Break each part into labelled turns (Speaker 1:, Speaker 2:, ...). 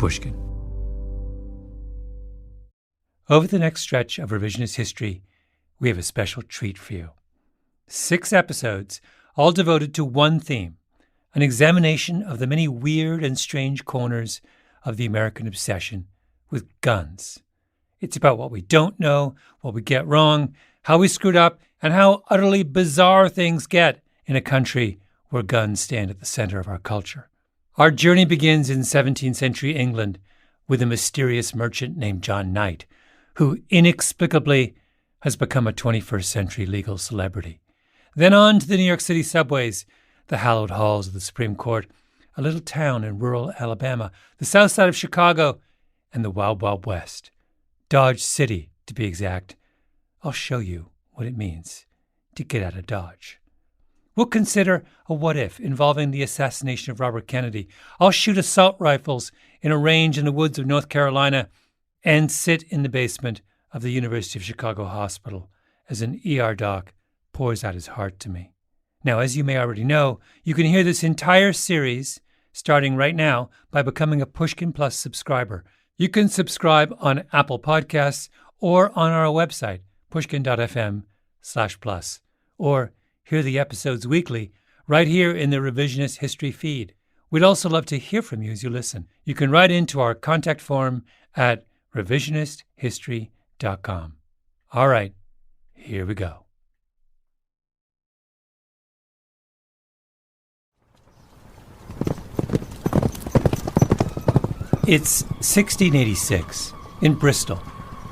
Speaker 1: Pushkin. Over the next stretch of revisionist history, we have a special treat for you. 6 episodes, all devoted to one theme, an examination of the many weird and strange corners of the American obsession with guns. It's about what we don't know, what we get wrong, how we screwed up, and how utterly bizarre things get in a country where guns stand at the center of our culture. Our journey begins in 17th century England with a mysterious merchant named John Knight, who inexplicably has become a 21st century legal celebrity. Then on to the New York City subways, the hallowed halls of the Supreme Court, a little town in rural Alabama, the south side of Chicago, and the Wild Wild West. Dodge City, to be exact. I'll show you what it means to get out of Dodge. We'll consider a what-if involving the assassination of Robert Kennedy. I'll shoot assault rifles in a range in the woods of North Carolina and sit in the basement of the University of Chicago Hospital as an ER doc pours out his heart to me. Now, as you may already know, you can hear this entire series starting right now by becoming a Pushkin Plus subscriber. You can subscribe on Apple Podcasts or on our website, pushkin.fm/plus, or hear the episodes weekly right here in the Revisionist History feed. We'd also love to hear from you as you listen. You can write into our contact form at revisionisthistory.com. All right, here we go. It's 1686 in Bristol,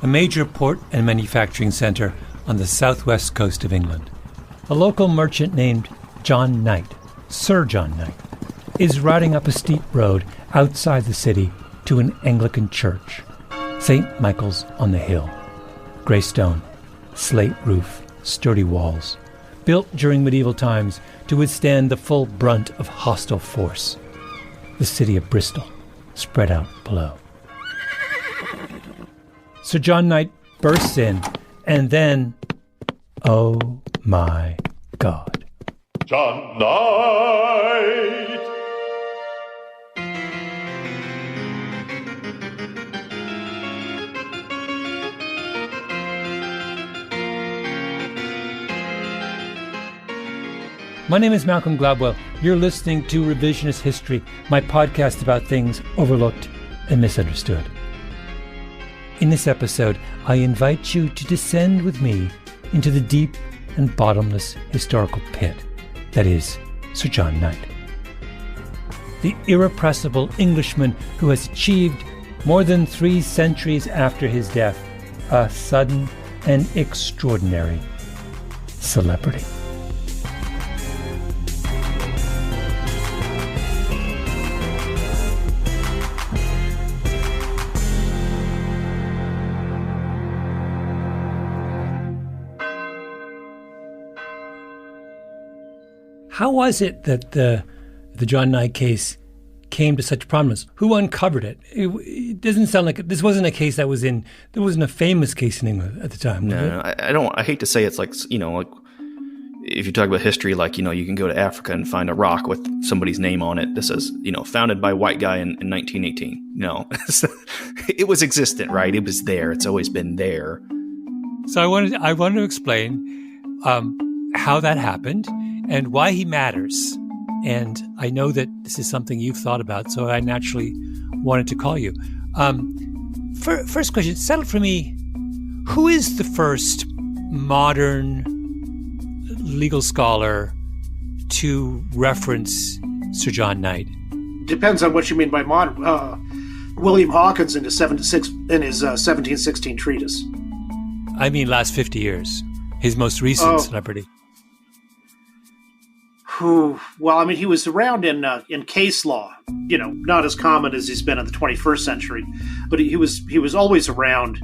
Speaker 1: a major port and manufacturing centre on the southwest coast of England. A local merchant named John Knight, Sir John Knight, is riding up a steep road outside the city to an Anglican church, St. Michael's on the Hill. Grey stone, slate roof, sturdy walls, built during medieval times to withstand the full brunt of hostile force. The city of Bristol, spread out below. Sir John Knight bursts in, and then, oh my God.
Speaker 2: John Knight!
Speaker 1: My name is Malcolm Gladwell. You're listening to Revisionist History, my podcast about things overlooked and misunderstood. In this episode, I invite you to descend with me into the deep and bottomless historical pit that is Sir John Knight. The irrepressible Englishman who has achieved, more than 3 centuries after his death, a sudden and extraordinary celebrity. How was it that the John Knight case came to such prominence? Who uncovered it? It doesn't sound like this wasn't a case there wasn't a famous case in England at the time.
Speaker 3: No, I hate to say it's like, like if you talk about history, like, you can go to Africa and find a rock with somebody's name on it that says, founded by a white guy in 1918. No, it was existent, right? It was there. It's always been there.
Speaker 1: So I wanted to explain how that happened and why he matters. And I know that this is something you've thought about, so I naturally wanted to call you. First question, settle for me, who is the first modern legal scholar to reference Sir John Knight?
Speaker 4: Depends on what you mean by modern. William Hawkins in his 1716 treatise.
Speaker 1: I mean last 50 years. His most recent celebrity.
Speaker 4: Well, I mean, he was around in case law, not as common as he's been in the 21st century, but he was always around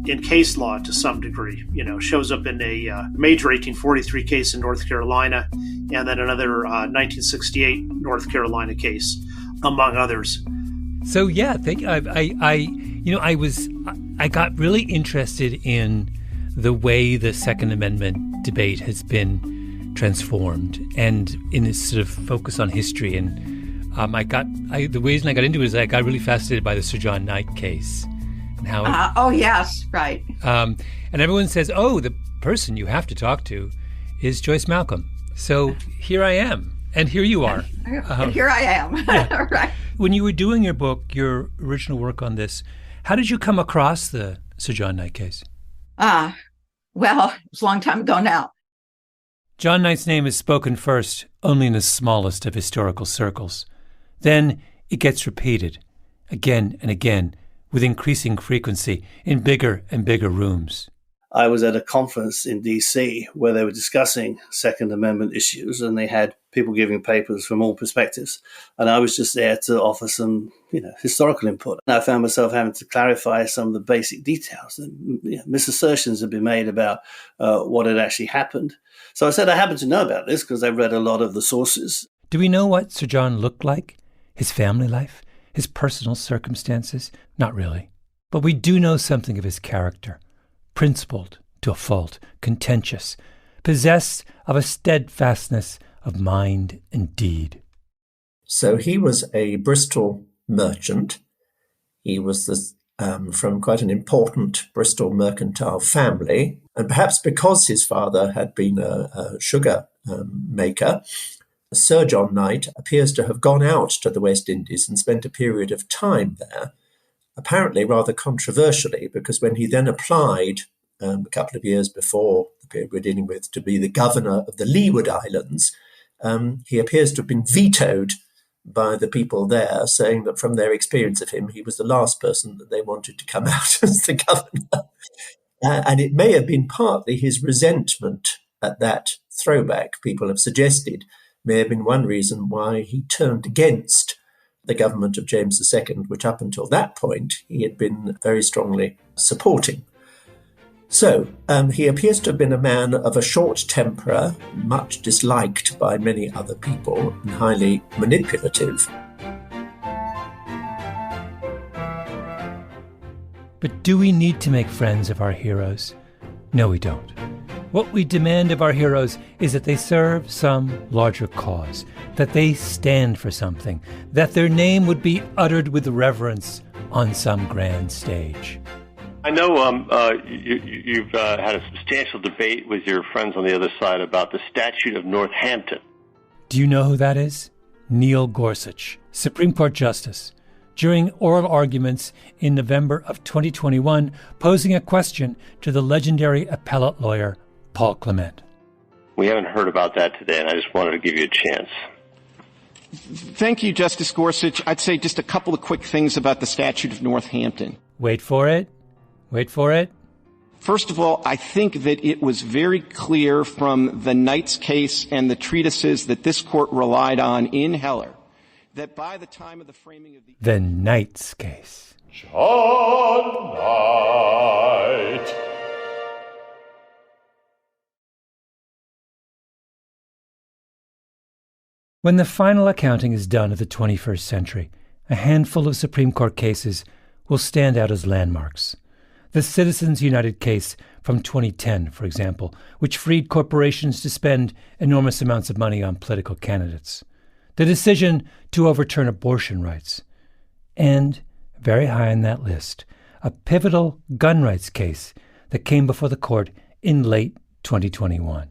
Speaker 4: in case law to some degree. Shows up in a major 1843 case in North Carolina, and then another 1968 North Carolina case, among others.
Speaker 1: So yeah, I got really interested in the way the Second Amendment debate has been transformed, and in its sort of focus on history and The reason I got into it is I got really fascinated by the Sir John Knight case and how.
Speaker 5: Oh yes, right.
Speaker 1: And everyone says, "Oh, the person you have to talk to is Joyce Malcolm." So here I am, and here you are.
Speaker 5: Here I am.
Speaker 1: Yeah.
Speaker 5: Right.
Speaker 1: When you were doing your book, your original work on this, how did you come across the Sir John Knight case?
Speaker 5: Well, it was a long time ago now.
Speaker 1: John Knight's name is spoken first only in the smallest of historical circles. Then it gets repeated again and again with increasing frequency in bigger and bigger rooms.
Speaker 6: I was at a conference in DC where they were discussing Second Amendment issues, and they had people giving papers from all perspectives. And I was just there to offer some, historical input. And I found myself having to clarify some of the basic details. And misassertions had been made about what had actually happened. So I said I happen to know about this because I read a lot of the sources.
Speaker 1: Do we know what Sir John looked like? His family life? His personal circumstances? Not really. But we do know something of his character. Principled to a fault, contentious, possessed of a steadfastness of mind and deed.
Speaker 7: So he was a Bristol merchant. He was from quite an important Bristol mercantile family, and perhaps because his father had been a sugar maker, Sir John Knight appears to have gone out to the West Indies and spent a period of time there, apparently rather controversially, because when he then applied a couple of years before the period we're dealing with to be the governor of the Leeward Islands, he appears to have been vetoed by the people there, saying that from their experience of him, he was the last person that they wanted to come out as the governor. And it may have been partly his resentment at that throwback, people have suggested, may have been one reason why he turned against the government of James II, which up until that point he had been very strongly supporting. So he appears to have been a man of a short temper, much disliked by many other people, and highly manipulative.
Speaker 1: But do we need to make friends of our heroes? No, we don't. What we demand of our heroes is that they serve some larger cause, that they stand for something, that their name would be uttered with reverence on some grand stage.
Speaker 8: I know you've had a substantial debate with your friends on the other side about the Statute of Northampton.
Speaker 1: Do you know who that is? Neil Gorsuch, Supreme Court Justice, during oral arguments in November of 2021, posing a question to the legendary appellate lawyer Paul Clement.
Speaker 8: We haven't heard about that today, and I just wanted to give you a chance.
Speaker 9: Thank you, Justice Gorsuch. I'd say just a couple of quick things about the Statute of Northampton.
Speaker 1: Wait for it.
Speaker 9: First of all, I think that it was very clear from the Knight's case and the treatises that this court relied on in Heller that by the time of the framing of
Speaker 1: the Knight's case.
Speaker 2: John Knight.
Speaker 1: When the final accounting is done of the 21st century, a handful of Supreme Court cases will stand out as landmarks. The Citizens United case from 2010, for example, which freed corporations to spend enormous amounts of money on political candidates. The decision to overturn abortion rights. And, very high on that list, a pivotal gun rights case that came before the court in late 2021.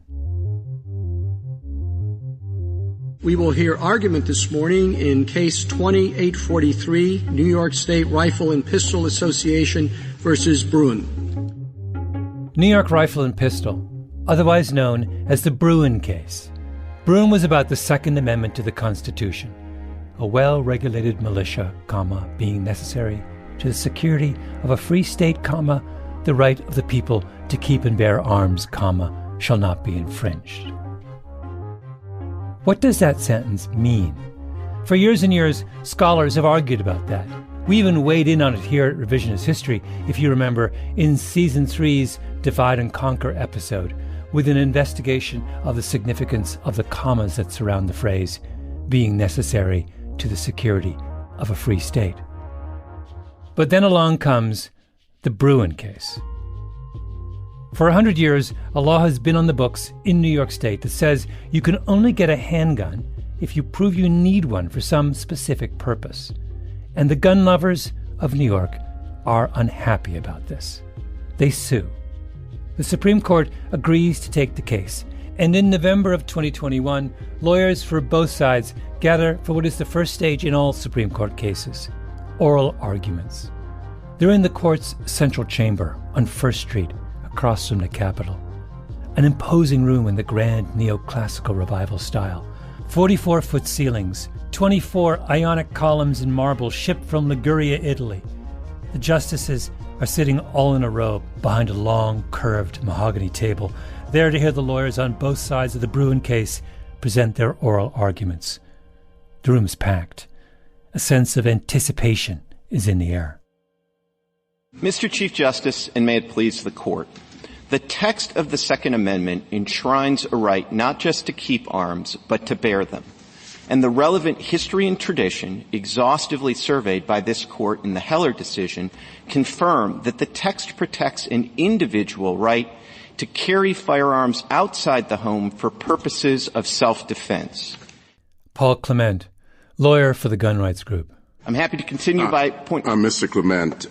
Speaker 10: We will hear argument this morning in Case 2843, New York State Rifle and Pistol Association versus Bruin.
Speaker 1: New York Rifle and Pistol, otherwise known as the Bruin case. Bruin was about the Second Amendment to the Constitution, a well-regulated militia, being necessary to the security of a free state, the right of the people to keep and bear arms, shall not be infringed. What does that sentence mean? For years and years, scholars have argued about that. We even weighed in on it here at Revisionist History, if you remember, in Season 3's Divide and Conquer episode, with an investigation of the significance of the commas that surround the phrase, being necessary to the security of a free state. But then along comes the Bruin case. For 100 years, a law has been on the books in New York State that says you can only get a handgun if you prove you need one for some specific purpose. And the gun lovers of New York are unhappy about this. They sue. The Supreme Court agrees to take the case, and in November of 2021, lawyers for both sides gather for what is the first stage in all Supreme Court cases, oral arguments. They're in the court's central chamber on First Street, across from the Capitol. An imposing room in the grand neoclassical revival style. 44-foot ceilings, 24 Ionic columns in marble shipped from Liguria, Italy. The justices are sitting all in a row behind a long, curved mahogany table, there to hear the lawyers on both sides of the Bruen case present their oral arguments. The room is packed. A sense of anticipation is in the air.
Speaker 9: Mr. Chief Justice, and may it please the Court, the text of the Second Amendment enshrines a right not just to keep arms, but to bear them. And the relevant history and tradition, exhaustively surveyed by this Court in the Heller decision, confirm that the text protects an individual right to carry firearms outside the home for purposes of self-defense.
Speaker 1: Paul Clement, lawyer for the gun rights group.
Speaker 9: I'm happy to continue by point.
Speaker 11: Mr. Clement,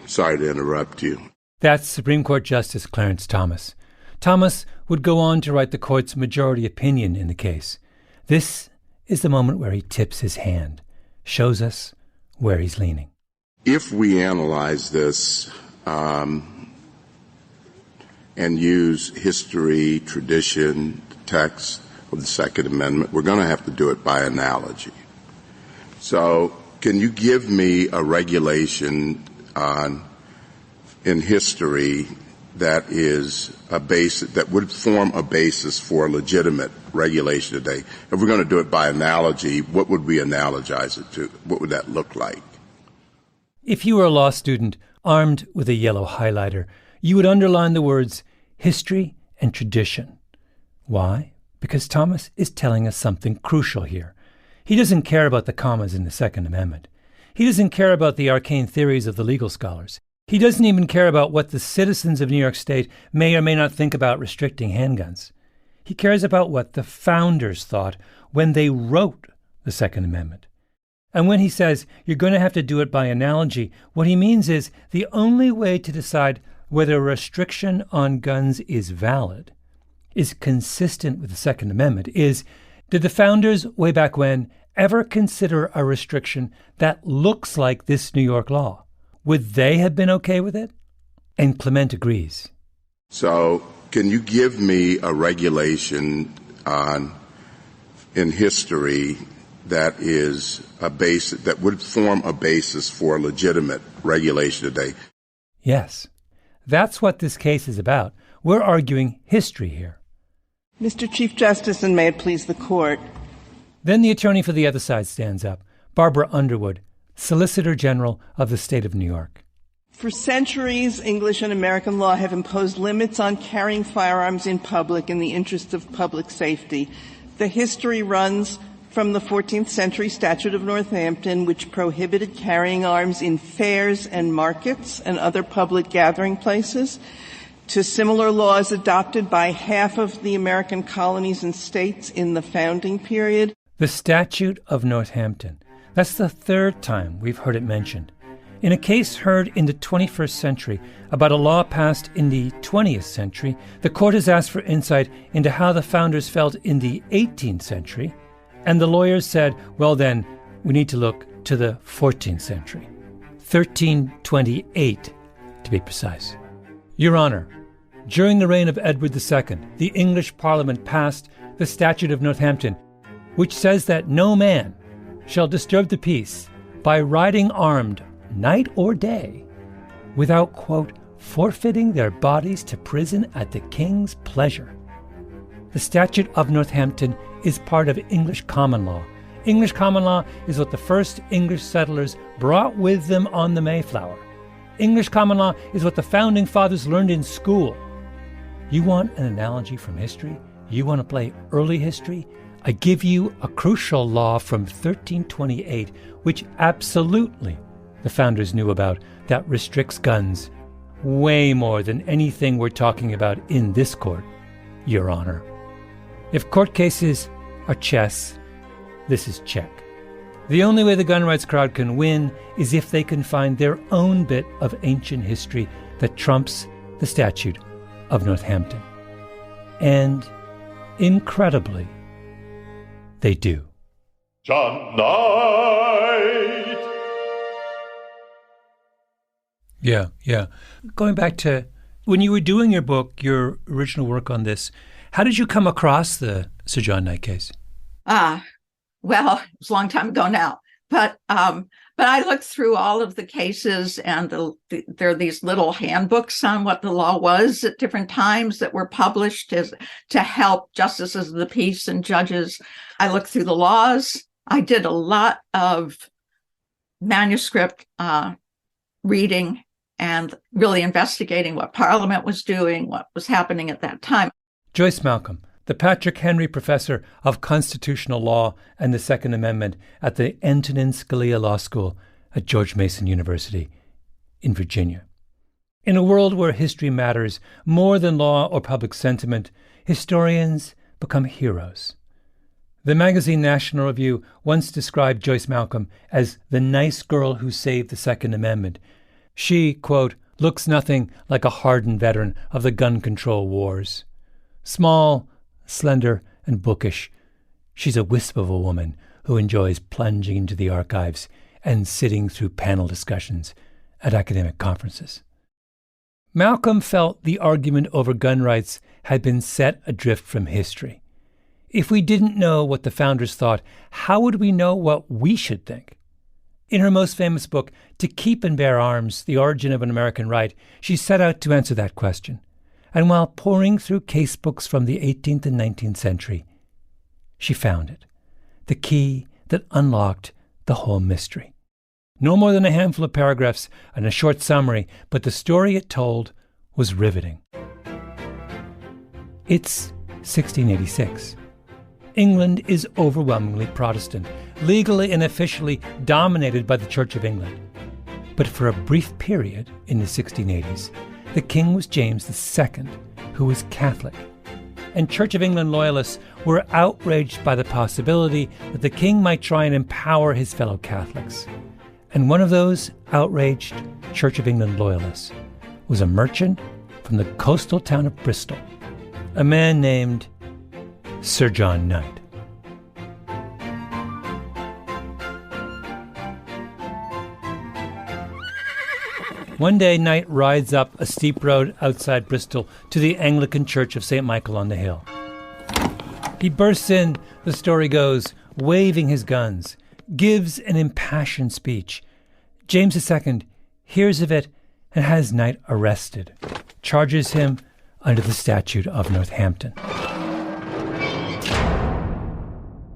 Speaker 11: sorry to interrupt you.
Speaker 1: That's Supreme Court Justice Clarence Thomas. Thomas would go on to write the court's majority opinion in the case. This is the moment where he tips his hand, shows us where he's leaning.
Speaker 11: If we analyze this and use history, tradition, text of the Second Amendment, we're going to have to do it by analogy. So can you give me a regulation in history that is a basis, that would form a basis for legitimate regulation today? If we're going to do it by analogy, what would we analogize it to? What would that look like?
Speaker 1: If you were a law student armed with a yellow highlighter, you would underline the words history and tradition. Why? Because Thomas is telling us something crucial here. He doesn't care about the commas in the Second Amendment. He doesn't care about the arcane theories of the legal scholars. He doesn't even care about what the citizens of New York State may or may not think about restricting handguns. He cares about what the founders thought when they wrote the Second Amendment. And when he says you're going to have to do it by analogy, what he means is the only way to decide whether a restriction on guns is valid, is consistent with the Second Amendment, is did the founders way back when ever consider a restriction that looks like this New York law? Would they have been okay with it? And Clement agrees.
Speaker 11: So can you give me a regulation in history that is a basis, that would form a basis for legitimate regulation today?
Speaker 1: Yes. That's what this case is about. We're arguing history here.
Speaker 12: Mr. Chief Justice, and may it please the Court.
Speaker 1: Then the attorney for the other side stands up, Barbara Underwood, Solicitor General of the state of New York.
Speaker 12: For centuries, English and American law have imposed limits on carrying firearms in public in the interest of public safety. The history runs from the 14th century Statute of Northampton, which prohibited carrying arms in fairs and markets and other public gathering places, to similar laws adopted by half of the American colonies and states in the founding period.
Speaker 1: The Statute of Northampton. That's the third time we've heard it mentioned. In a case heard in the 21st century about a law passed in the 20th century, the court has asked for insight into how the founders felt in the 18th century, and the lawyers said, well then, we need to look to the 14th century. 1328, to be precise. Your Honor, during the reign of Edward II, the English Parliament passed the Statute of Northampton, which says that no man shall disturb the peace by riding armed night or day without, quote, forfeiting their bodies to prison at the king's pleasure. The Statute of Northampton is part of English common law. English common law is what the first English settlers brought with them on the Mayflower. English common law is what the founding fathers learned in school. You want an analogy from history? You want to play early history? I give you a crucial law from 1328, which absolutely the founders knew about, that restricts guns way more than anything we're talking about in this court, Your Honor. If court cases are chess this is check. The only way the gun rights crowd can win is if they can find their own bit of ancient history that trumps the Statute of Northampton. And, incredibly, they do.
Speaker 2: John Knight!
Speaker 1: Yeah. Going back to when you were doing your book, your original work on this, how did you come across the Sir John Knight case?
Speaker 5: Well, it was a long time ago now, but I looked through all of the cases, and there are these little handbooks on what the law was at different times that were published to help justices of the peace and judges. I looked through the laws. I did a lot of manuscript reading and really investigating what Parliament was doing, what was happening at that time.
Speaker 1: Joyce Malcolm, the Patrick Henry Professor of Constitutional Law and the Second Amendment at the Antonin Scalia Law School at George Mason University in Virginia. In a world where history matters more than law or public sentiment, historians become heroes. The magazine National Review once described Joyce Malcolm as the nice girl who saved the Second Amendment. She, quote, looks nothing like a hardened veteran of the gun control wars. Small, slender, and bookish, she's a wisp of a woman who enjoys plunging into the archives and sitting through panel discussions at academic conferences. Malcolm felt the argument over gun rights had been set adrift from history. If we didn't know what the founders thought, how would we know what we should think? In her most famous book, To Keep and Bear Arms, The Origin of an American Right, she set out to answer that question. And while poring through casebooks from the 18th and 19th century, she found it, the key that unlocked the whole mystery. No more than a handful of paragraphs and a short summary, but the story it told was riveting. It's 1686. England is overwhelmingly Protestant, legally and officially dominated by the Church of England. But for a brief period in the 1680s, the king was James II, who was Catholic. And Church of England loyalists were outraged by the possibility that the king might try and empower his fellow Catholics. And one of those outraged Church of England loyalists was a merchant from the coastal town of Bristol, a man named Sir John Knight. One day, Knight rides up a steep road outside Bristol to the Anglican Church of St. Michael on the Hill. He bursts in, the story goes, waving his guns, gives an impassioned speech. James II hears of it and has Knight arrested, charges him under the Statute of Northampton.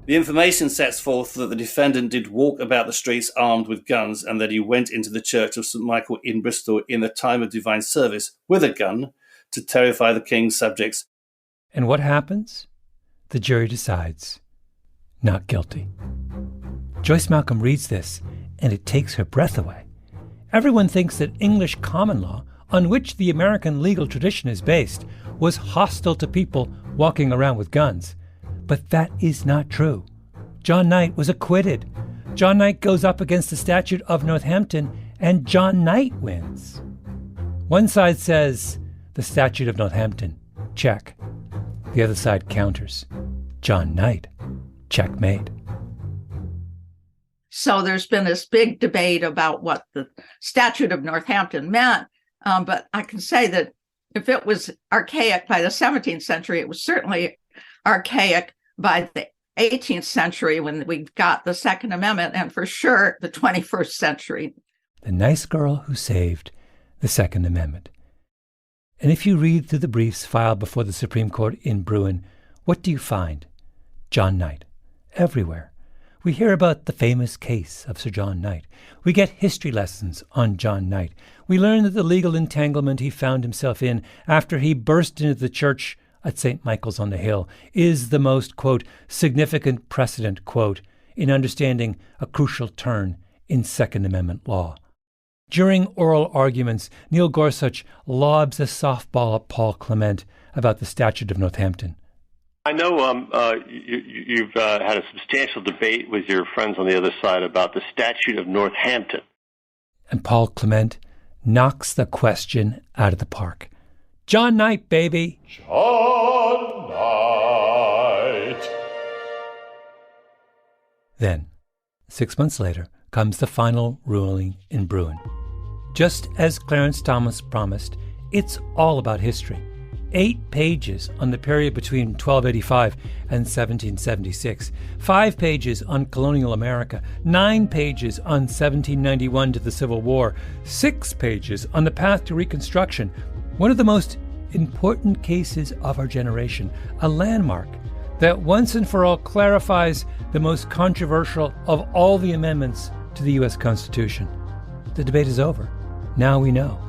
Speaker 6: The information sets forth that the defendant did walk about the streets armed with guns and that he went into the Church of St. Michael in Bristol in the time of divine service with a gun to terrify the king's subjects.
Speaker 1: And what happens? The jury decides not guilty. Joyce Malcolm reads this, and it takes her breath away. Everyone thinks that English common law, on which the American legal tradition is based, was hostile to people walking around with guns. But that is not true. John Knight was acquitted. John Knight goes up against the Statute of Northampton, and John Knight wins. One side says, the Statute of Northampton, check. The other side counters, John Knight, checkmate.
Speaker 5: So there's been this big debate about what the Statute of Northampton meant, but I can say that if it was archaic by the 17th century, it was certainly archaic by the 18th century when we got the Second Amendment, and for sure the 21st century.
Speaker 1: The nice girl who saved the Second Amendment. And if you read through the briefs filed before the Supreme Court in Bruin, what do you find? John Knight. Everywhere. We hear about the famous case of Sir John Knight. We get history lessons on John Knight. We learn that the legal entanglement he found himself in after he burst into the church at St. Michael's on the Hill is the most, quote, significant precedent, quote, in understanding a crucial turn in Second Amendment law. During oral arguments, Neil Gorsuch lobs a softball at Paul Clement about the Statute of Northampton.
Speaker 8: I know you've had a substantial debate with your friends on the other side about the Statute of Northampton.
Speaker 1: And Paul Clement knocks the question out of the park. John Knight, baby.
Speaker 2: John Knight.
Speaker 1: Then, 6 months later, comes the final ruling in Bruin. Just as Clarence Thomas promised, it's all about history. 8 pages on the period between 1285 and 1776, 5 pages on colonial America, 9 pages on 1791 to the Civil War, 6 pages on the path to Reconstruction, one of the most important cases of our generation, a landmark that once and for all clarifies the most controversial of all the amendments to the U.S. Constitution. The debate is over. Now we know.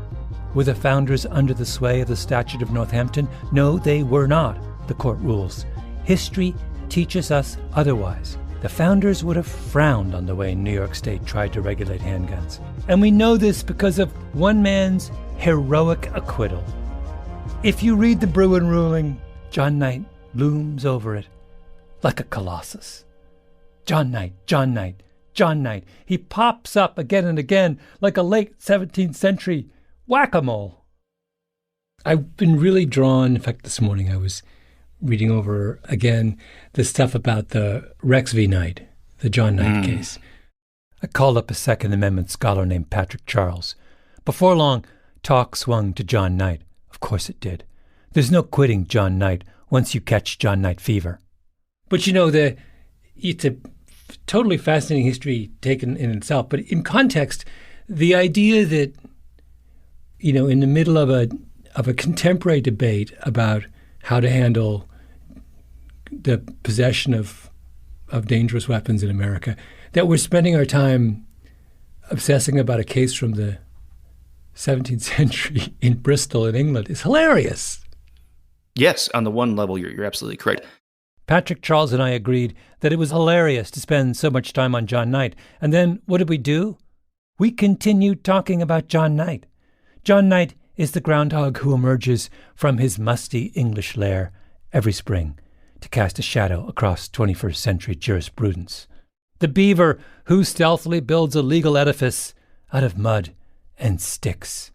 Speaker 1: Were the founders under the sway of the Statute of Northampton? No, they were not, the court rules. History teaches us otherwise. The founders would have frowned on the way New York State tried to regulate handguns. And we know this because of one man's heroic acquittal. If you read the Bruin ruling, John Knight looms over it like a colossus. John Knight, John Knight, John Knight. He pops up again and again like a late 17th century whack-a-mole. I've been really drawn. In fact, this morning I was reading over again the stuff about the Rex v. Knight, the John Knight case. I called up a Second Amendment scholar named Patrick Charles. Before long, talk swung to John Knight. Of course it did. There's no quitting John Knight once you catch John Knight fever. But you know, it's a totally fascinating history taken in itself. But in context, the idea that, you know, in the middle of a contemporary debate about how to handle the possession of dangerous weapons in America, that we're spending our time obsessing about a case from the 17th century in Bristol in England is hilarious.
Speaker 3: Yes, on the one level, you're absolutely correct.
Speaker 1: Patrick Charles and I agreed that it was hilarious to spend so much time on John Knight. And then what did we do? We continued talking about John Knight. John Knight is the groundhog who emerges from his musty English lair every spring to cast a shadow across 21st century jurisprudence. The beaver who stealthily builds a legal edifice out of mud and sticks.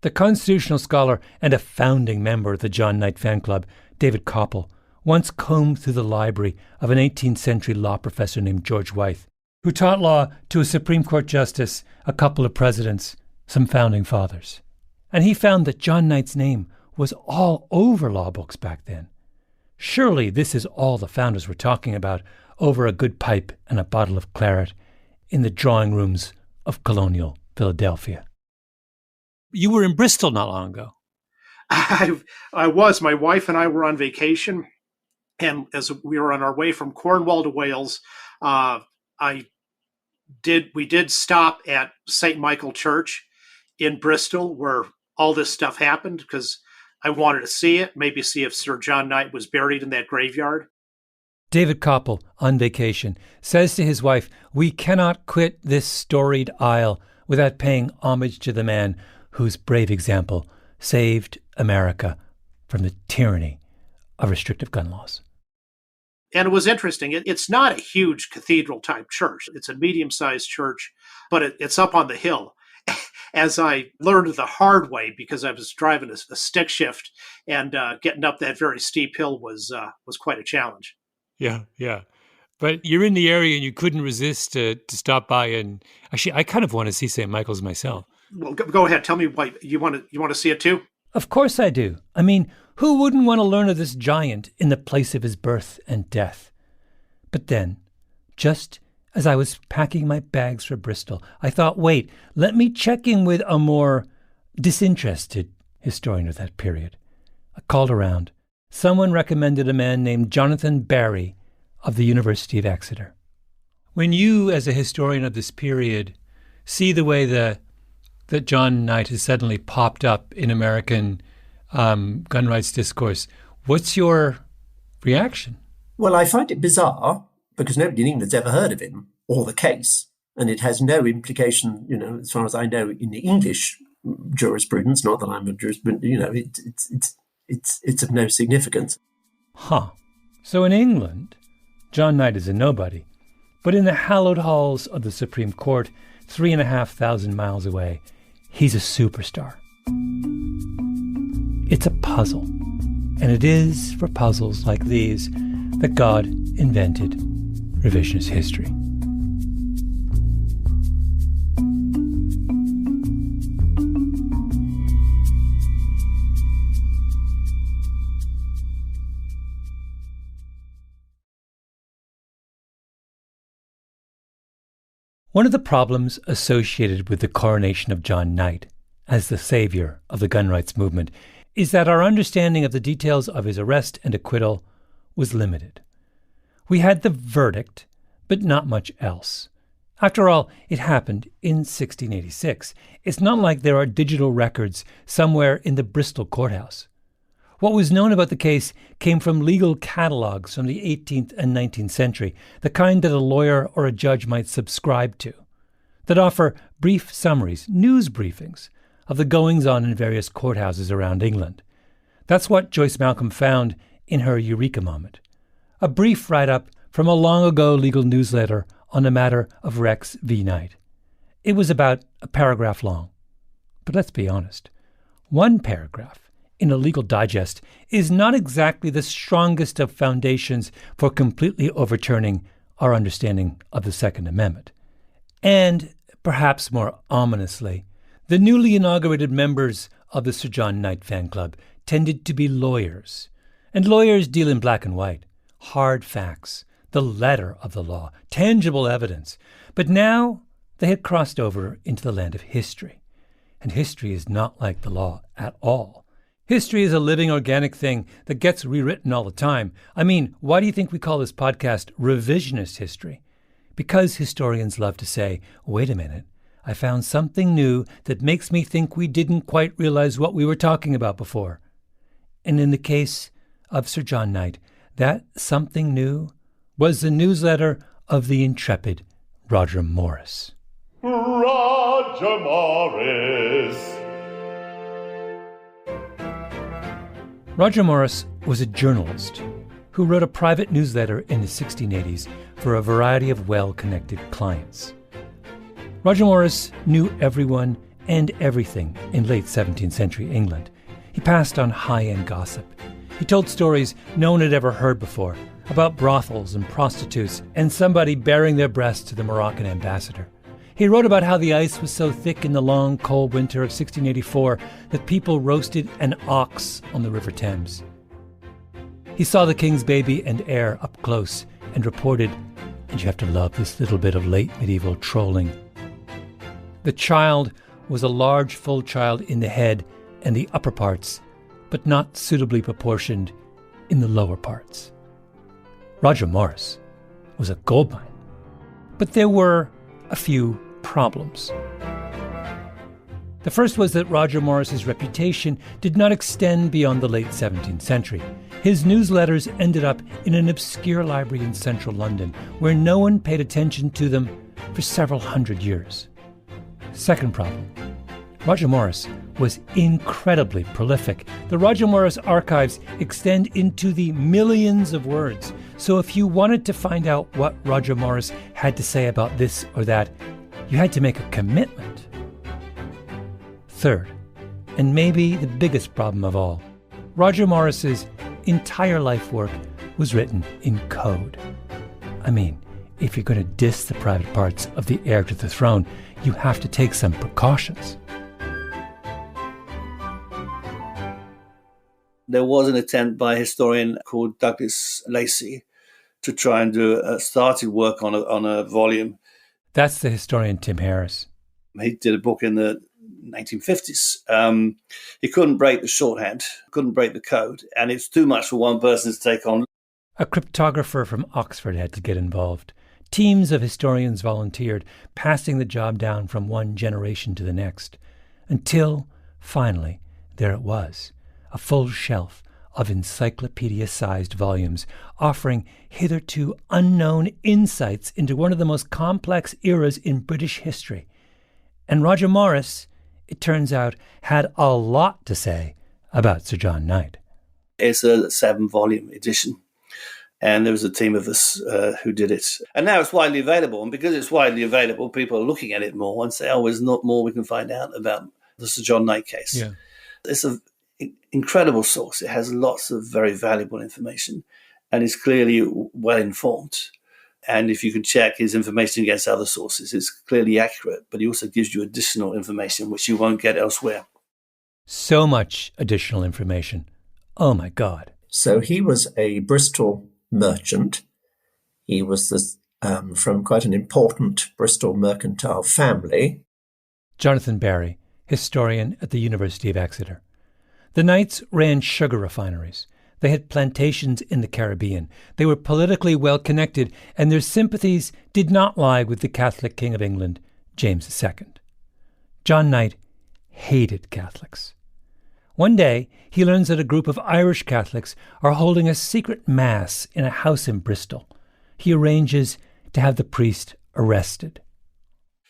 Speaker 1: The constitutional scholar and a founding member of the John Knight fan club, David Koppel, once combed through the library of an 18th century law professor named George Wythe, who taught law to a Supreme Court justice, a couple of presidents, some founding fathers. And he found that John Knight's name was all over law books back then. Surely this is all the founders were talking about over a good pipe and a bottle of claret in the drawing rooms of colonial Philadelphia. You were in Bristol not long ago.
Speaker 4: I was. My wife and I were on vacation, and as we were on our way from Cornwall to Wales, we did stop at St. Michael Church in Bristol, where all this stuff happened, because I wanted to see it, maybe see if Sir John Knight was buried in that graveyard.
Speaker 1: David Koppel, on vacation, says to his wife, "We cannot quit this storied isle without paying homage to the man whose brave example saved America from the tyranny of restrictive gun laws."
Speaker 4: And it was interesting. It's not a huge cathedral-type church. It's a medium-sized church, but it's up on the hill. As I learned the hard way, because I was driving a stick shift, and getting up that very steep hill was quite a challenge.
Speaker 1: Yeah. But you're in the area and you couldn't resist to stop by. And actually, I kind of want to see St. Michael's myself.
Speaker 4: Well, go ahead. Tell me why you want to see it too?
Speaker 1: Of course I do. I mean, who wouldn't want to learn of this giant in the place of his birth and death? But then, just as I was packing my bags for Bristol, I thought, wait, let me check in with a more disinterested historian of that period. I called around. Someone recommended a man named Jonathan Barry of the University of Exeter. When you, as a historian of this period, see the way that John Knight has suddenly popped up in American gun rights discourse, what's your reaction?
Speaker 7: Well, I find it bizarre because nobody in England's ever heard of him or the case, and it has no implication, as far as I know, in the English jurisprudence. Not that I'm a jurisprudent, it's of no significance.
Speaker 1: Huh. So in England, John Knight is a nobody. But in the hallowed halls of the Supreme Court, 3,500 miles away, he's a superstar. It's a puzzle. And it is for puzzles like these that God invented revisionist history. One of the problems associated with the coronation of John Knight as the savior of the gun rights movement is that our understanding of the details of his arrest and acquittal was limited. We had the verdict, but not much else. After all, it happened in 1686. It's not like there are digital records somewhere in the Bristol courthouse. What was known about the case came from legal catalogues from the 18th and 19th century, the kind that a lawyer or a judge might subscribe to, that offer brief summaries, news briefings, of the goings-on in various courthouses around England. That's what Joyce Malcolm found in her Eureka moment. A brief write-up from a long-ago legal newsletter on the matter of Rex v. Knight. It was about a paragraph long. But let's be honest. One paragraph in a legal digest is not exactly the strongest of foundations for completely overturning our understanding of the Second Amendment. And, perhaps more ominously, the newly inaugurated members of the Sir John Knight fan club tended to be lawyers. And lawyers deal in black and white, hard facts, the letter of the law, tangible evidence. But now they had crossed over into the land of history. And history is not like the law at all. History is a living, organic thing that gets rewritten all the time. I mean, why do you think we call this podcast Revisionist History? Because historians love to say, wait a minute, I found something new that makes me think we didn't quite realize what we were talking about before. And in the case of Sir John Knight, that something new was the newsletter of the intrepid Roger Morris.
Speaker 2: Roger Morris.
Speaker 1: Roger Morris was a journalist who wrote a private newsletter in the 1680s for a variety of well-connected clients. Roger Morris knew everyone and everything in late 17th century England. He passed on high-end gossip. He told stories no one had ever heard before about brothels and prostitutes and somebody baring their breasts to the Moroccan ambassador. He wrote about how the ice was so thick in the long, cold winter of 1684 that people roasted an ox on the River Thames. He saw the king's baby and heir up close and reported, and you have to love this little bit of late medieval trolling, the child was a large, full child in the head and the upper parts, but not suitably proportioned in the lower parts. Roger Morris was a goldmine. But there were a few problems. The first was that Roger Morris's reputation did not extend beyond the late 17th century. His newsletters ended up in an obscure library in central London, where no one paid attention to them for several hundred years. Second problem. Roger Morris was incredibly prolific. The Roger Morris archives extend into the millions of words. So if you wanted to find out what Roger Morris had to say about this or that, you had to make a commitment. Third, and maybe the biggest problem of all, Roger Morris's entire life work was written in code. I mean, if you're going to diss the private parts of the heir to the throne, you have to take some precautions.
Speaker 6: There was an attempt by a historian called Douglas Lacey to try and do a started work on a volume.
Speaker 1: That's the historian Tim Harris.
Speaker 6: He did a book in the 1950s. He couldn't break the shorthand, couldn't break the code, and it's too much for one person to take on.
Speaker 1: A cryptographer from Oxford had to get involved. Teams of historians volunteered, passing the job down from one generation to the next, until, finally, there it was, a full shelf of encyclopedia-sized volumes offering hitherto unknown insights into one of the most complex eras in British history. And Roger Morris, it turns out, had a lot to say about Sir John Knight.
Speaker 6: It's a 7-volume edition. And there was a team of us who did it. And now it's widely available. And because it's widely available, people are looking at it more and say, oh, there's not more we can find out about the Sir John Knight case.
Speaker 1: Yeah.
Speaker 6: It's an incredible source. It has lots of very valuable information and is clearly well informed. And if you can check his information against other sources, it's clearly accurate. But he also gives you additional information which you won't get elsewhere.
Speaker 1: So much additional information. Oh, my God.
Speaker 7: So he was a Bristol merchant. He was from quite an important Bristol mercantile family.
Speaker 1: Jonathan Barry, historian at the University of Exeter. The Knights ran sugar refineries. They had plantations in the Caribbean. They were politically well connected, and their sympathies did not lie with the Catholic King of England, James II. John Knight hated Catholics. One day, he learns that a group of Irish Catholics are holding a secret mass in a house in Bristol. He arranges to have the priest arrested.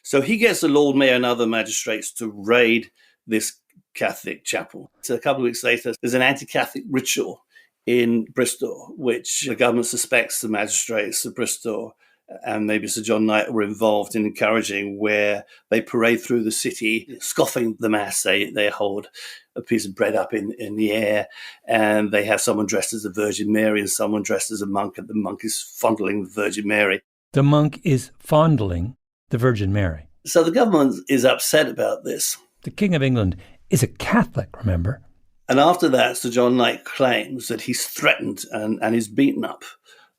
Speaker 6: So he gets the Lord Mayor and other magistrates to raid this Catholic chapel. So a couple of weeks later, there's an anti-Catholic ritual in Bristol, which the government suspects the magistrates of Bristol and maybe Sir John Knight were involved in encouraging, where they parade through the city, scoffing the mass. They hold a piece of bread up in the air, and they have someone dressed as the Virgin Mary and someone dressed as a monk, and the monk is fondling the Virgin Mary.
Speaker 1: The monk is fondling the Virgin Mary.
Speaker 6: So the government is upset about this.
Speaker 1: The King of England is a Catholic, remember?
Speaker 6: And after that, Sir John Knight claims that he's threatened and is beaten up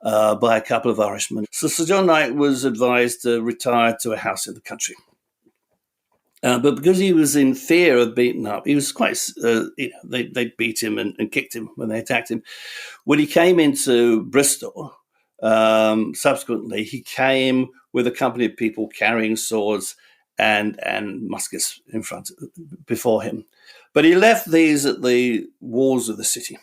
Speaker 6: by a couple of Irishmen. So Sir John Knight was advised to retire to a house in the country. But because he was in fear of beaten up, he was quite, they beat him and kicked him when they attacked him. When he came into Bristol, subsequently, he came with a company of people carrying swords and muskets before him. But he left these at the walls of the city,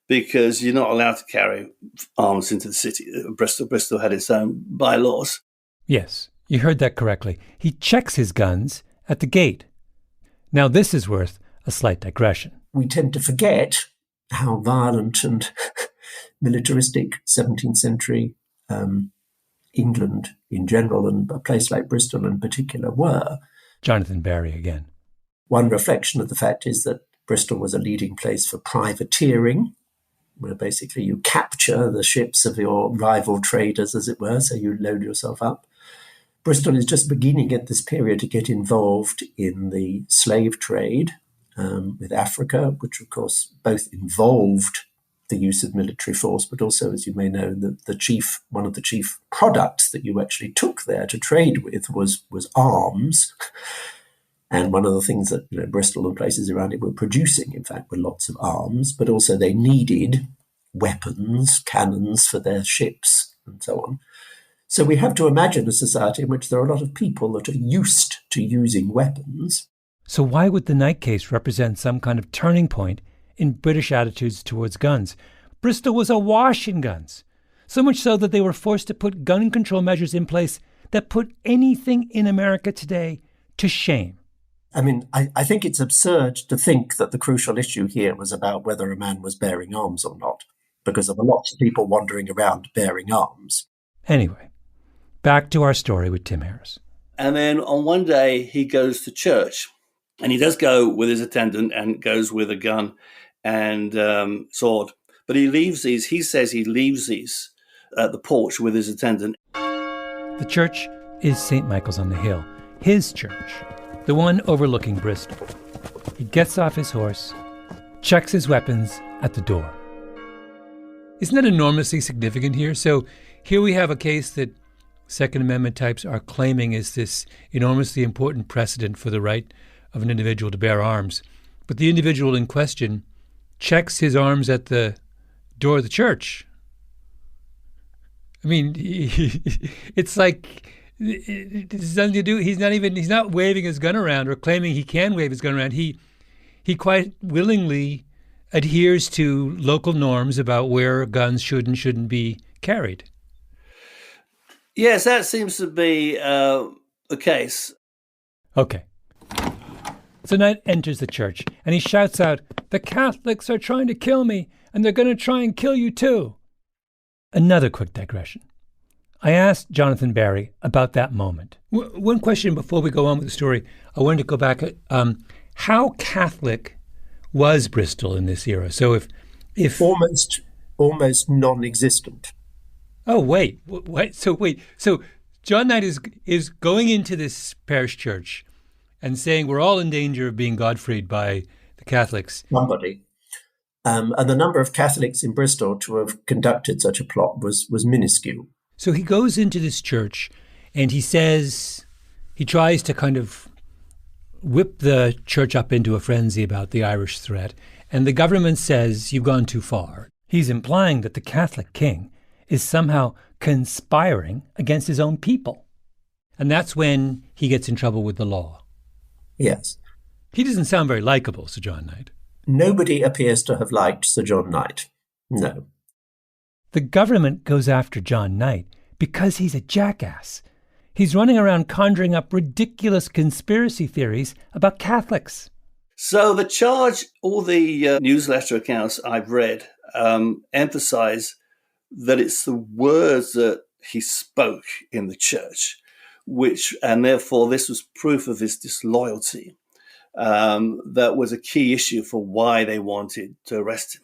Speaker 6: because you're not allowed to carry arms into the city. Bristol had its own bylaws.
Speaker 1: Yes, you heard that correctly. He checks his guns at the gate. Now this is worth a slight digression.
Speaker 7: We tend to forget how violent and militaristic 17th century England in general, and a place like Bristol in particular, were.
Speaker 1: Jonathan Barry again.
Speaker 7: One reflection of the fact is that Bristol was a leading place for privateering, where basically you capture the ships of your rival traders, as it were, so you load yourself up. Bristol is just beginning at this period to get involved in the slave trade with Africa, which of course both involved the use of military force, but also, as you may know, one of the chief products that you actually took there to trade with was arms. And one of the things that Bristol and places around it were producing, in fact, were lots of arms, but also they needed weapons, cannons for their ships, and so on. So we have to imagine a society in which there are a lot of people that are used to using weapons.
Speaker 1: So why would the Knight case represent some kind of turning point in British attitudes towards guns? Bristol was awash in guns, so much so that they were forced to put gun control measures in place that put anything in America today to shame.
Speaker 7: I mean, I think it's absurd to think that the crucial issue here was about whether a man was bearing arms or not, because there were lots of people wandering around bearing arms.
Speaker 1: Anyway, back to our story with Tim Harris.
Speaker 6: And then on one day, he goes to church, and he does go with his attendant and goes with a gun and sword. But he says he leaves these at the porch with his attendant.
Speaker 1: The church is St. Michael's on the Hill, his church, the one overlooking Bristol. He gets off his horse, checks his weapons at the door. Isn't that enormously significant here? So here we have a case that Second Amendment types are claiming is this enormously important precedent for the right of an individual to bear arms. But the individual in question checks his arms at the door of the church. I mean, it's like it's nothing to do. He's not waving his gun around or claiming he can wave his gun around. He quite willingly adheres to local norms about where guns should and shouldn't be carried.
Speaker 6: Yes, that seems to be the case.
Speaker 1: Okay. So Knight enters the church and he shouts out, "The Catholics are trying to kill me, and they're going to try and kill you too." Another quick digression. I asked Jonathan Barry about that moment. One question before we go on with the story. I wanted to go back. How Catholic was Bristol in this era? So if
Speaker 7: almost non-existent.
Speaker 1: Oh, wait. So John Knight is going into this parish church and saying we're all in danger of being God-freed by the Catholics.
Speaker 7: Somebody. And the number of Catholics in Bristol to have conducted such a plot was minuscule.
Speaker 1: So he goes into this church and he tries to kind of whip the church up into a frenzy about the Irish threat. And the government says, "You've gone too far." He's implying that the Catholic king is somehow conspiring against his own people. And that's when he gets in trouble with the law.
Speaker 7: Yes.
Speaker 1: He doesn't sound very likable, Sir John Knight.
Speaker 7: Nobody appears to have liked Sir John Knight. No.
Speaker 1: The government goes after John Knight because he's a jackass. He's running around conjuring up ridiculous conspiracy theories about Catholics.
Speaker 6: So the charge, all the newsletter accounts I've read emphasize that it's the words that he spoke in the church, and therefore this was proof of his disloyalty. That was a key issue for why they wanted to arrest him.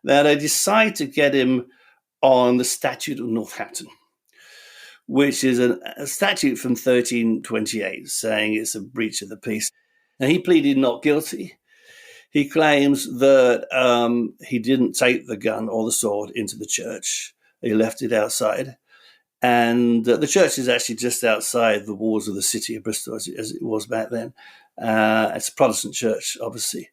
Speaker 6: Now they decide to get him on the Statute of Northampton, which is a statute from 1328 saying it's a breach of the peace. And he pleaded not guilty. He claims that he didn't take the gun or the sword into the church. He left it outside. And the church is actually just outside the walls of the city of Bristol, as it was back then. It's a Protestant church, obviously.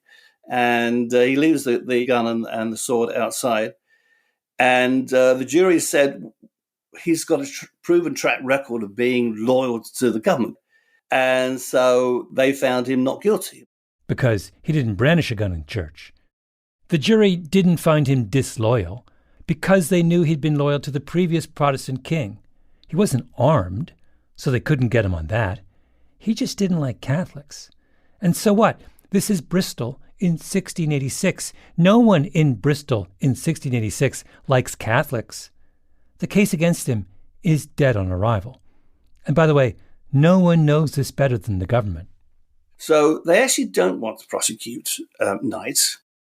Speaker 6: And he leaves the gun and the sword outside. And the jury said he's got a proven track record of being loyal to the government. And so they found him not guilty.
Speaker 1: Because he didn't brandish a gun in church. The jury didn't find him disloyal because they knew he'd been loyal to the previous Protestant king. He wasn't armed, so they couldn't get him on that. He just didn't like Catholics. And so what? This is Bristol in 1686. No one in Bristol in 1686 likes Catholics. The case against him is dead on arrival. And by the way, no one knows this better than the government.
Speaker 6: So they actually don't want to prosecute Knight.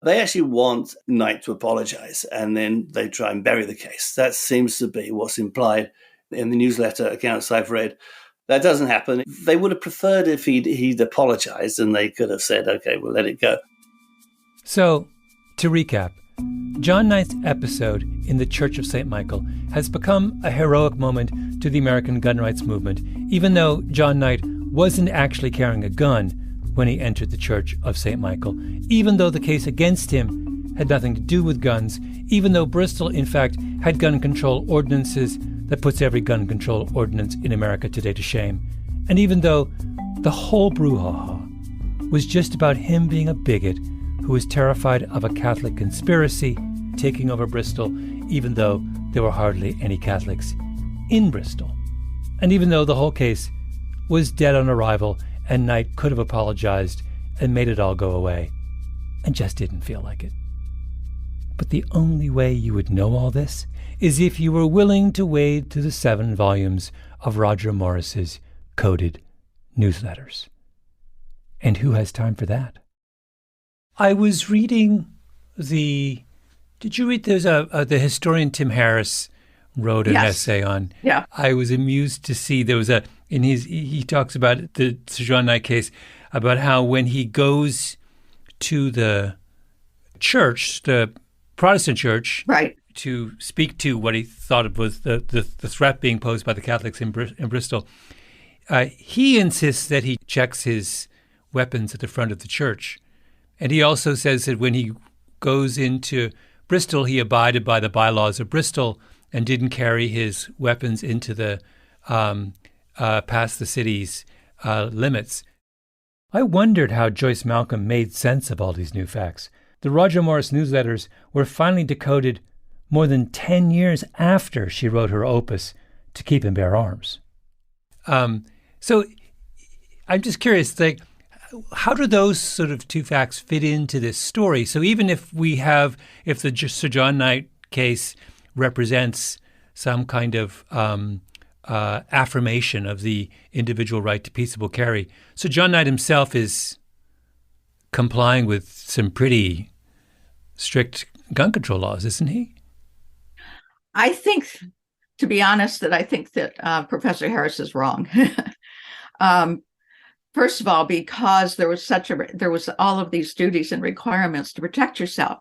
Speaker 6: They actually want Knight to apologize, and then they try and bury the case. That seems to be what's implied in the newsletter accounts I've read. That doesn't happen. They would have preferred if he'd apologized, and they could have said, okay, we'll let it go.
Speaker 1: So, to recap, John Knight's episode in the Church of St. Michael has become a heroic moment to the American gun rights movement, even though John Knight wasn't actually carrying a gun when he entered the Church of St. Michael, even though the case against him had nothing to do with guns, even though Bristol, in fact, had gun control ordinances that puts every gun control ordinance in America today to shame, and even though the whole brouhaha was just about him being a bigot who was terrified of a Catholic conspiracy taking over Bristol, even though there were hardly any Catholics in Bristol. And even though the whole case was dead on arrival and Knight could have apologized and made it all go away, and just didn't feel like it. But the only way you would know all this is if you were willing to wade through the 7 volumes of Roger Morris's coded newsletters. And who has time for that? I was reading did you read, there's the historian Tim Harris wrote an essay on.
Speaker 5: Yeah.
Speaker 1: I was amused to see there was he talks about the Sir John Knight case, about how when he goes to the church, the Protestant church,
Speaker 5: right,
Speaker 1: to speak to what he thought was the threat being posed by the Catholics in Bristol, he insists that he checks his weapons at the front of the church. And he also says that when he goes into Bristol, he abided by the bylaws of Bristol and didn't carry his weapons into the past the city's limits. I wondered how Joyce Malcolm made sense of all these new facts. The Roger Morris newsletters were finally decoded more than 10 years after she wrote her opus To Keep and Bear Arms. So I'm just curious, how do those sort of two facts fit into this story? So even if the Sir John Knight case represents some kind of affirmation of the individual right to peaceable carry, Sir John Knight himself is complying with some pretty strict gun control laws, isn't he?
Speaker 5: I think, to be honest, I think that Professor Harris is wrong. First of all, because there was all of these duties and requirements to protect yourself,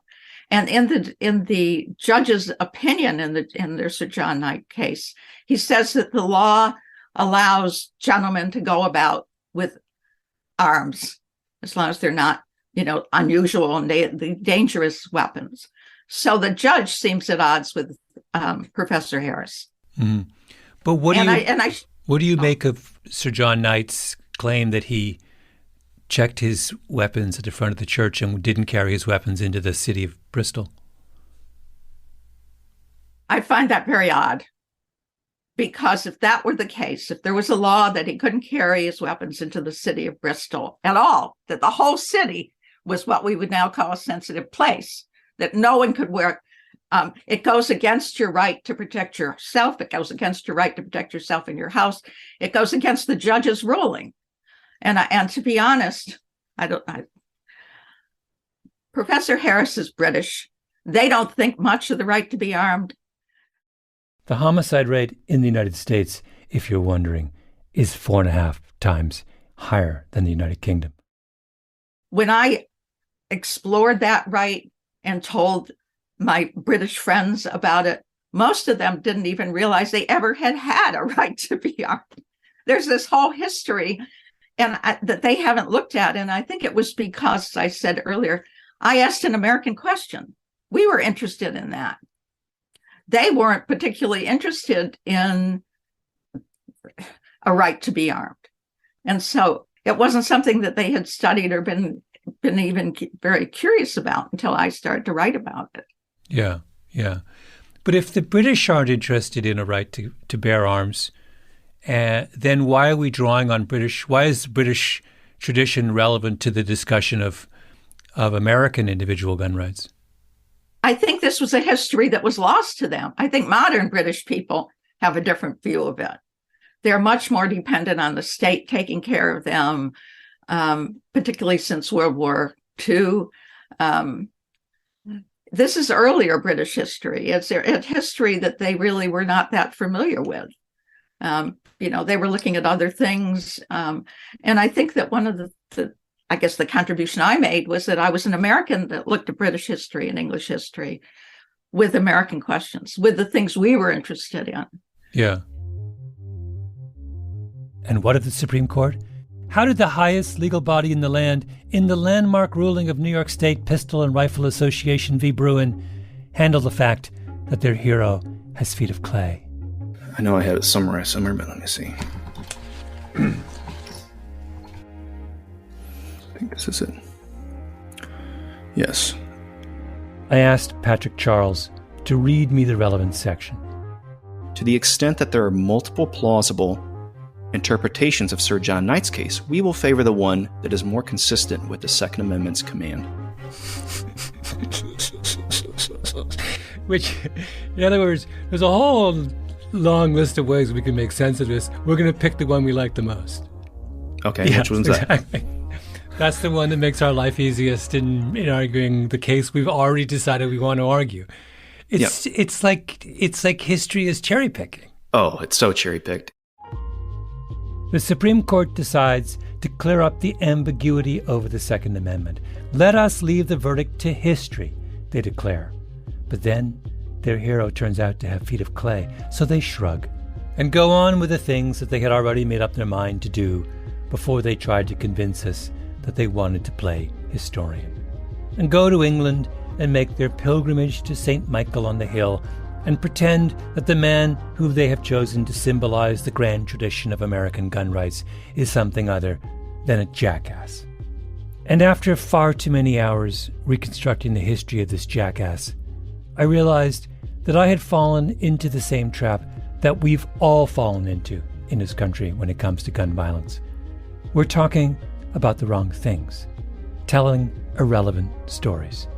Speaker 5: and in the judge's opinion in their Sir John Knight case, he says that the law allows gentlemen to go about with arms as long as they're not, unusual and dangerous weapons. So the judge seems at odds with Professor Harris.
Speaker 1: Mm. But what do you make of Sir John Knight's claim that he checked his weapons at the front of the church and didn't carry his weapons into the city of Bristol?
Speaker 5: I find that very odd, because if that were the case, if there was a law that he couldn't carry his weapons into the city of Bristol at all, that the whole city was what we would now call a sensitive place, that no one could wear, it goes against your right to protect yourself. It goes against your right to protect yourself in your house. It goes against the judge's ruling. And to be honest, Professor Harris is British. They don't think much of the right to be armed.
Speaker 1: The homicide rate in the United States, if you're wondering, is 4.5 times higher than the United Kingdom.
Speaker 5: When I explored that right and told my British friends about it, most of them didn't even realize they ever had a right to be armed. There's this whole history that they haven't looked at. And I think it was because, as I said earlier, I asked an American question. We were interested in that. They weren't particularly interested in a right to be armed. And so it wasn't something that they had studied or been even very curious about until I started to write about it.
Speaker 1: Yeah. But if the British aren't interested in a right to bear arms, then why are we drawing on why is British tradition relevant to the discussion of American individual gun rights?
Speaker 5: I think this was a history that was lost to them. I think modern British people have a different view of it. They're much more dependent on the state taking care of them, particularly since World War II. This is earlier British history. It's a history that they really were not that familiar with. They were looking at other things. And I think that one of the contribution I made was that I was an American that looked at British history and English history with American questions, with the things we were interested in.
Speaker 1: Yeah. And what of the Supreme Court? How did the highest legal body in the land, in the landmark ruling of New York State Pistol and Rifle Association v. Bruin, handle the fact that their hero has feet of clay?
Speaker 3: I know I have it summarized somewhere, but let me see. I think this is it. Yes.
Speaker 1: I asked Patrick Charles to read me the relevant section.
Speaker 3: To the extent that there are multiple plausible interpretations of Sir John Knight's case, we will favor the one that is more consistent with the Second Amendment's command.
Speaker 1: Which, in other words, there's a whole long list of ways we can make sense of this. We're going to pick the one we like the most.
Speaker 3: Okay, which one's
Speaker 1: exactly. That's the one that makes our life easiest in arguing the case we've already decided we want to argue. It's like history is cherry picking.
Speaker 3: Oh, it's so cherry picked.
Speaker 1: The Supreme Court decides to clear up the ambiguity over the Second Amendment. Let us leave the verdict to history, they declare. But then their hero turns out to have feet of clay, so they shrug and go on with the things that they had already made up their mind to do before they tried to convince us that they wanted to play historian, and go to England and make their pilgrimage to St. Michael on the Hill and pretend that the man who they have chosen to symbolize the grand tradition of American gun rights is something other than a jackass. And after far too many hours reconstructing the history of this jackass, I realized that I had fallen into the same trap that we've all fallen into in this country when it comes to gun violence. We're talking about the wrong things, telling irrelevant stories.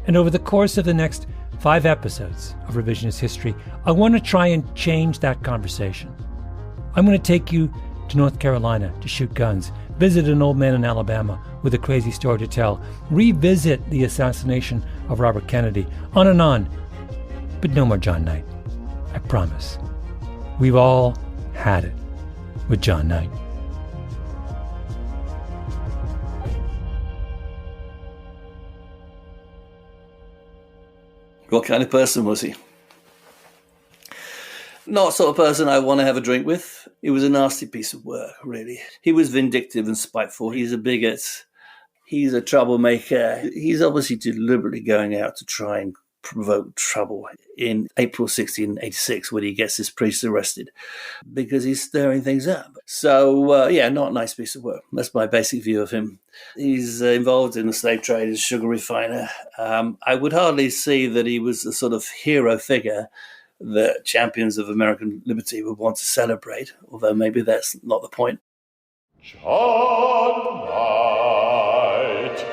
Speaker 1: And over the course of the next 5 episodes of Revisionist History, I want to try and change that conversation. I'm going to take you to North Carolina to shoot guns, visit an old man in Alabama with a crazy story to tell, revisit the assassination of Robert Kennedy, on and on. But no more John Knight, I promise. We've all had it with John Knight.
Speaker 6: What kind of person was he? Not sort of person I want to have a drink with. It was a nasty piece of work, really. He was vindictive and spiteful. He's a bigot. He's a troublemaker. He's obviously deliberately going out to try and provoke trouble in April 1686 when he gets this priest arrested because he's stirring things up. So, not a nice piece of work. That's my basic view of him. He's involved in the slave trade as a sugar refiner. I would hardly see that he was a sort of hero figure that champions of American liberty would want to celebrate, although maybe that's not the point.
Speaker 2: John Knight.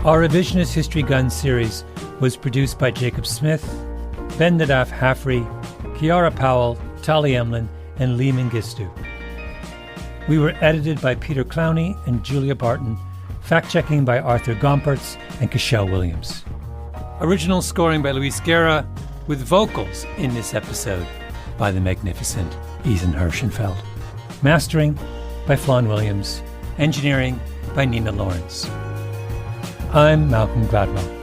Speaker 1: Our Revisionist History Gun series was produced by Jacob Smith, Ben Nadaf Haffrey, Kiara Powell, Tali Emlin, and Lee Mengistu. We were edited by Peter Clowney and Julia Barton, fact-checking by Arthur Gompertz and Cashel Williams. Original scoring by Luis Guerra, with vocals in this episode by the magnificent Ethan Hirschenfeld. Mastering by Flawn Williams. Engineering by Nina Lawrence. I'm Malcolm Gladwell.